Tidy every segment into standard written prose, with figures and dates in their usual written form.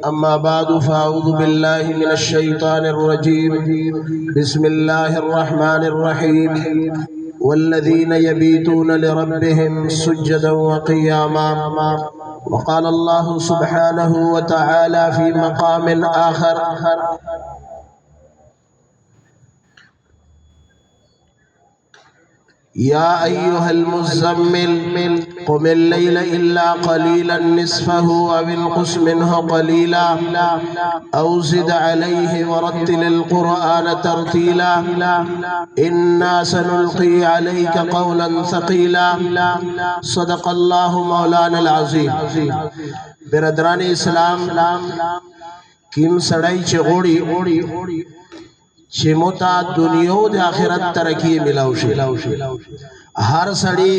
أما بعد فأعوذ بالله من الشيطان الرجيم بسم الله الرحمن الرحيم والذين يبيتون لربهم سجدا وقياما وقال الله سبحانه وتعالى في مقام آخر يا أيها المزمل قم الليل إلا قليلا نصفه أو انقص منه قليلا أو زد عليه ورتل القرآن ترتيلا إنا سنلقي عليك قولا ثقيلا صدق الله مولانا العظيم. برادران اسلام کیم سڑائی چه غوڑی چه متا دنیا د آخرت ترقی ملاو شي. هر سړی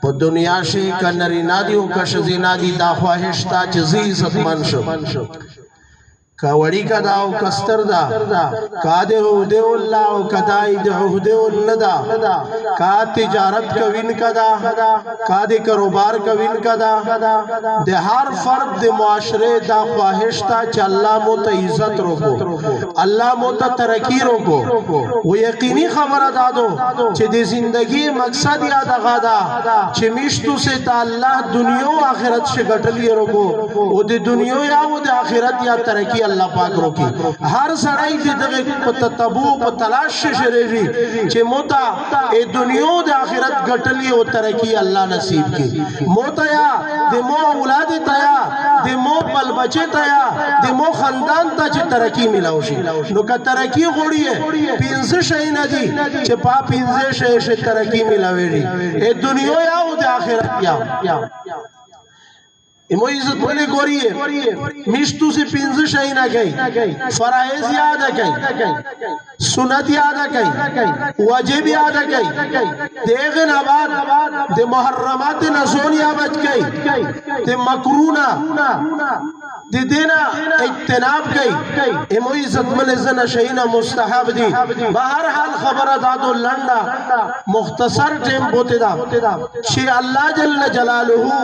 په دنیا شي ک نرینا دی او ک شزینا دی دا خواهش تا چې زی عزتمن شو کا وړی کا دا او کستر دا کا د عہد الله او کدای د عہد الندا کا تجارت کوین کا دا کا د کاروبار کوین کا دا د هر فرد د معاشره دا خواهش تا چې الله مو ته عزت روکو الله مو ته ترقی روکو و یقینی خبره دادو چې د زندگی مقصد یاد غادا چې میشتو سے تا الله دنیا او آخرت سے غټلی روکو او د دنیا یا او د آخرت یا ترقی اللہ پاک روکی. ہر سڑائی دی دغه تتبو په تلاش شریری چې موتا ای دنیا د آخرت غټلی او ترقی الله نصیب کی. موتا یا د مو اولاد تیا د مو بل بچے تیا د مو خاندان ته چې ترقی ملاو شي. نو که ترقی غوړی ہے پینځه شي نه دي چې پا پینځه شي ترقی ملاوي ای دنیا یا او د آخرت یا امو عزت بولے گوری ہے مشتو سے پینز شہینہ گئی فرائض یاد گئی سنت یاد گئی واجب یاد گئی دیغن آباد دے محرمات نزون یا بچ گئی دے مکرونہ دے دینا اجتناب گئی امو عزت ملزن شہینہ مستحب دی. بہرحال خبر دادو لنڈا مختصر ٹیم بوتے دا شی اللہ جل جلالہو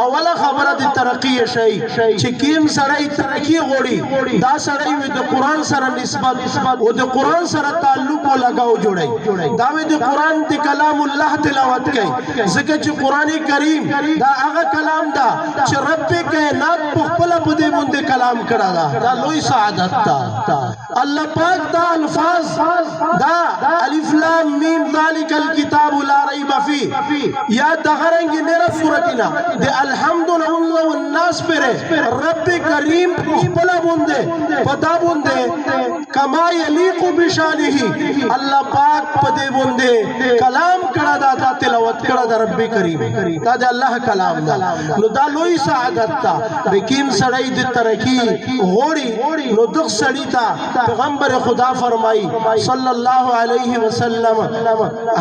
اولا خبر دی ترقی شئی چې کیم سړی ترقی غوړي دا سړی وي د قرآن سره نسبت او د قرآن سره تعلق او لگاو جوړي دا وي د قرآن د کلام الله تلاوت کوي ځکه چې قرآن کریم دا هغه کلام دا چې رب کائنات په خپل بده باندې کلام کړه دا لوی سعادت تا الله پاک دا الفاظ دا الف لام میم ذالک الکتاب لا ریب فیه یا دغرنګ نره سورتنا د الحمدلله والناس پر رب کریم خپل بونده پتا بونده کما یلیق بشانه اللہ پاک پدے بونده کلام کڑا دا تلاوت کڑا دا رب کریم دا دا اللہ کلام دا نو دا لوی سعادت تا بکیم سڑائی دی ترقی غوڑی نو دخ سڑی تا پیغمبر خدا فرمائی صلی اللہ علیہ وسلم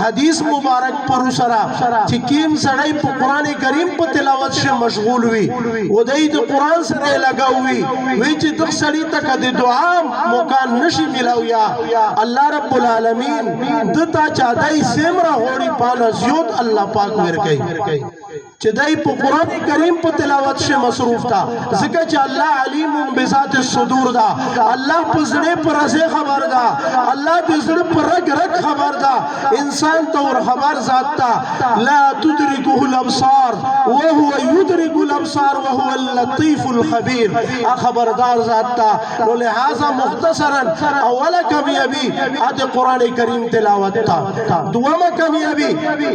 حدیث مبارک پر سرا چکیم سڑائی پا قرآن کریم پا تلاوت سے مشغول ہوئی و دای د قرآن سره لگاوی وی چې دغ سړی ته د دعا مکان نشي ملاویا الله رب العالمین دتا چا دای سمرا هوړي پانا زیوت الله پاک ورکي چې دای په قرآن کریم په تلاوت شه مصروف تا ځکه چې الله علیم بذات الصدور دا الله په زړه پر ازه خبر دا الله د زړه پر رګ رګ خبر دا انسان ته ور خبر ذات تا لا تدركه الابصار وهو يدرك الابصار وهو اللطيف الخبير خبردار ذات تا. نو لہذا مختصرا اولا کامیابی آد قرآن کریم تلاوت تا دوما کامیابی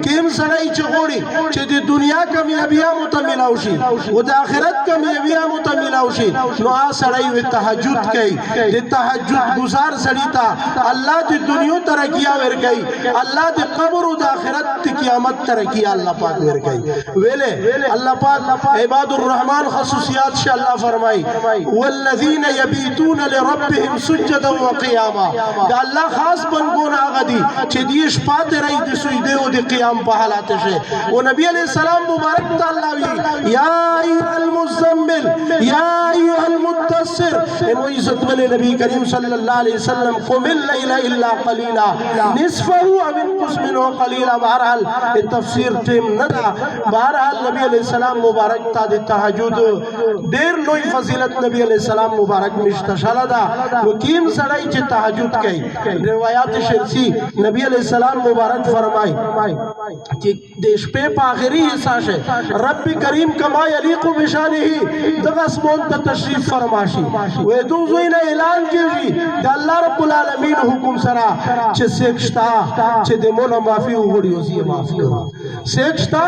کیم سڑائی چغوڑی چه دی دنیا کامیابیاں متملاوشی و دا آخرت کامیابیاں متملاوشی نو آ سڑائی و تحجد کئی دی تحجد گزار سڑی تا اللہ دی دنیا ترکیہ ور گئی اللہ دی قبر و دا آخرت دی قیامت ترکیہ اللہ پاک ور گئی ویلے اللہ پاک عباد الرحمن خصوصیات شاء اللہ فرمائی والذین یبیتون لربهم سجدا وقیاما دا اللہ خاص بنگون آغا دی چھ دیش پاتے رہی دی سجدے و دی قیام پا حالات شے و نبی علیہ السلام مبارک تا اللہ وی یا ایوہ المزمل یا ایوہ المتصر امو عزت والے نبی کریم صلی اللہ علیہ وسلم قم اللیل الا قلیلا نصفہ او انقص منہ قلیلا. بہرحال تفسیر ٹیم ندا. بہرحال نبی علیہ السلام مبارک تا دی تہجد دیر لوی فضیلت نبی علیہ السلام مبارک مشتشل دا. کیم سڑائی چی تہجد کئی روایات شرسی نبی علیہ السلام مبارک فرمائی کہ دیش پہ پاخری حصہ شے رب کریم کما یلیق بشانہی دغس مونتا تشریف فرماشی ویدو زوینا اعلان کیجی کہ اللہ رب العالمین حکم سرا چھ سیکشتا چھ دیمونا معافی اگڑی ہوزی معافی ہو سیکشتا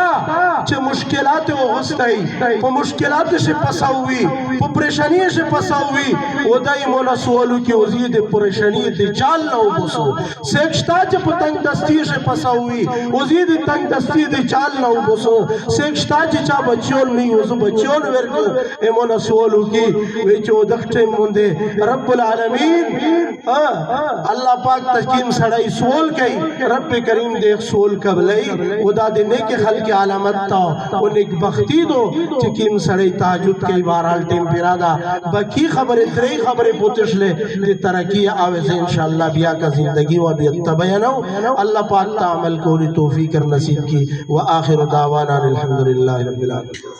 چھ مشکلات اغسطائی پا مشکلات سے پساوی پا پریشانی سے پساوی و دائی مونا سوالو کی ہوزی دے پریشانی دے چال نو بسو سیکشتا چھ پا تنگ دستی سے پساوی ہوزی دے تنگ دستی دے چال نو بسو سیکشتا چھ چا بچیون نہیں ہوزو بچیون ورکو اے مونا سوالو کی ویچو دکھتے مندے رب العالمین اللہ پاک تشکیم سڑائی سوال کئی رب کریم دیکھ سوال قبلائی ودا دے نیک خلق علامت تا و نیک بختی دو چکیم سڑائی تاجد کئی بارحال ٹیم پیرادا باقی خبر تری خبر پوتش لے دے ترقی آویزے انشاءاللہ بیا کا زندگی و بیت بیانو. اللہ پاک تا عمل کولی توفیق کر نصیب کی و آخر دعوانا الحمدللہ رب العالمین.